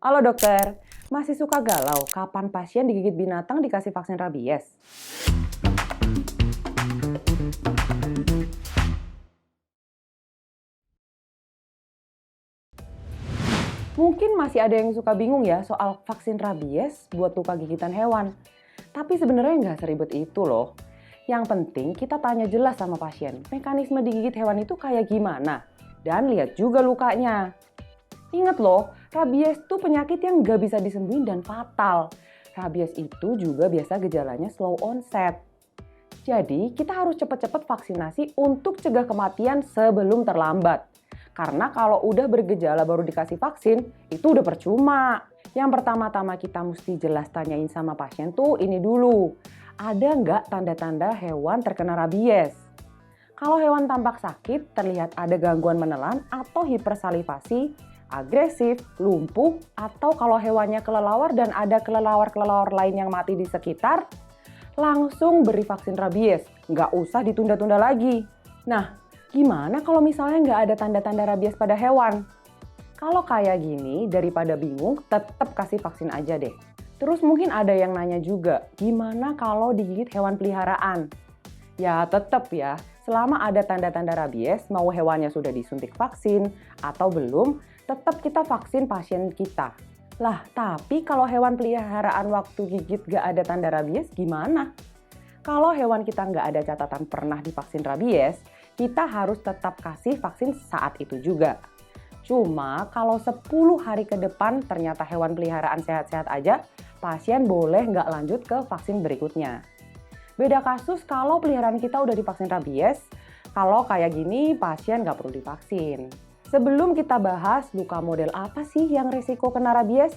Halo dokter, masih suka galau kapan pasien digigit binatang dikasih vaksin rabies? Mungkin masih ada yang suka bingung ya soal vaksin rabies buat luka gigitan hewan. Tapi sebenarnya nggak seribet itu loh. Yang penting kita tanya jelas sama pasien, mekanisme digigit hewan itu kayak gimana? Dan lihat juga lukanya. Ingat loh, rabies itu penyakit yang nggak bisa disembuhin dan fatal. Rabies itu juga biasa gejalanya slow onset. Jadi kita harus cepat-cepat vaksinasi untuk cegah kematian sebelum terlambat. Karena kalau udah bergejala baru dikasih vaksin, itu udah percuma. Yang pertama-tama kita mesti jelas tanyain sama pasien tuh ini dulu. Ada nggak tanda-tanda hewan terkena rabies? Kalau hewan tampak sakit, terlihat ada gangguan menelan atau hipersalivasi, agresif, lumpuh, atau kalau hewannya kelelawar dan ada kelelawar-kelelawar lain yang mati di sekitar, langsung beri vaksin rabies, nggak usah ditunda-tunda lagi. Nah, gimana kalau misalnya nggak ada tanda-tanda rabies pada hewan? Kalau kayak gini, daripada bingung, tetap kasih vaksin aja deh. Terus mungkin ada yang nanya juga, gimana kalau digigit hewan peliharaan? Ya tetap ya, selama ada tanda-tanda rabies, mau hewannya sudah disuntik vaksin atau belum, tetap kita vaksin pasien kita. Lah, tapi kalau hewan peliharaan waktu gigit gak ada tanda rabies gimana? Kalau hewan kita nggak ada catatan pernah divaksin rabies, kita harus tetap kasih vaksin saat itu juga. Cuma kalau 10 hari ke depan ternyata hewan peliharaan sehat-sehat aja, pasien boleh nggak lanjut ke vaksin berikutnya. Beda kasus kalau peliharaan kita udah divaksin rabies, kalau kayak gini pasien nggak perlu divaksin. Sebelum kita bahas luka model apa sih yang risiko kena rabies,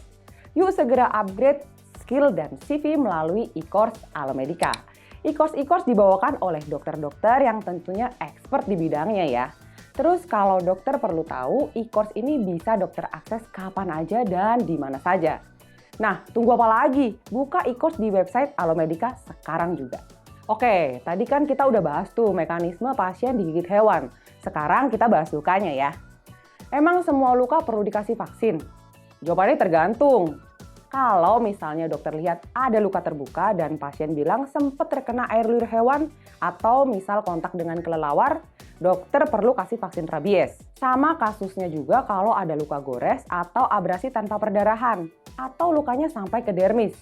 yuk segera upgrade skill dan CV melalui e-course Alomedica. E-course dibawakan oleh dokter-dokter yang tentunya expert di bidangnya ya. Terus kalau dokter perlu tahu, e-course ini bisa dokter akses kapan aja dan di mana saja. Nah, tunggu apa lagi? Buka e-course di website Alomedica sekarang juga. Oke, tadi kan kita udah bahas tuh mekanisme pasien digigit hewan. Sekarang kita bahas lukanya ya. Emang semua luka perlu dikasih vaksin? Jawabannya tergantung. Kalau misalnya dokter lihat ada luka terbuka dan pasien bilang sempat terkena air liur hewan atau misal kontak dengan kelelawar, dokter perlu kasih vaksin rabies. Sama kasusnya juga kalau ada luka gores atau abrasi tanpa perdarahan atau lukanya sampai ke dermis.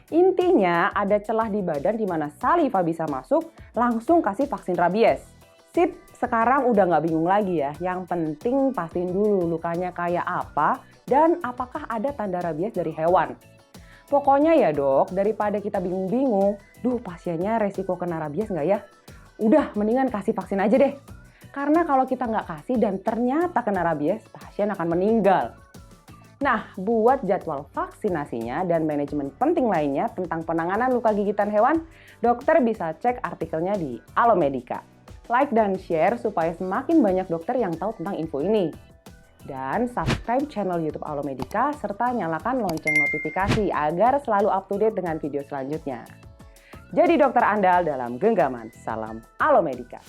Intinya ada celah di badan di mana saliva bisa masuk, langsung kasih vaksin rabies. Sip, sekarang udah nggak bingung lagi ya. Yang penting pastiin dulu lukanya kayak apa dan apakah ada tanda rabies dari hewan. Pokoknya ya dok, daripada kita bingung-bingung, pasiennya resiko kena rabies nggak ya? Udah, mendingan kasih vaksin aja deh. Karena kalau kita nggak kasih dan ternyata kena rabies, pasien akan meninggal. Nah, buat jadwal vaksinasinya dan manajemen penting lainnya tentang penanganan luka gigitan hewan, dokter bisa cek artikelnya di Alomedica. Like dan share supaya semakin banyak dokter yang tahu tentang info ini. Dan subscribe channel YouTube Alomedica serta nyalakan lonceng notifikasi agar selalu up to date dengan video selanjutnya. Jadi dokter andal dalam genggaman. Salam Alomedica.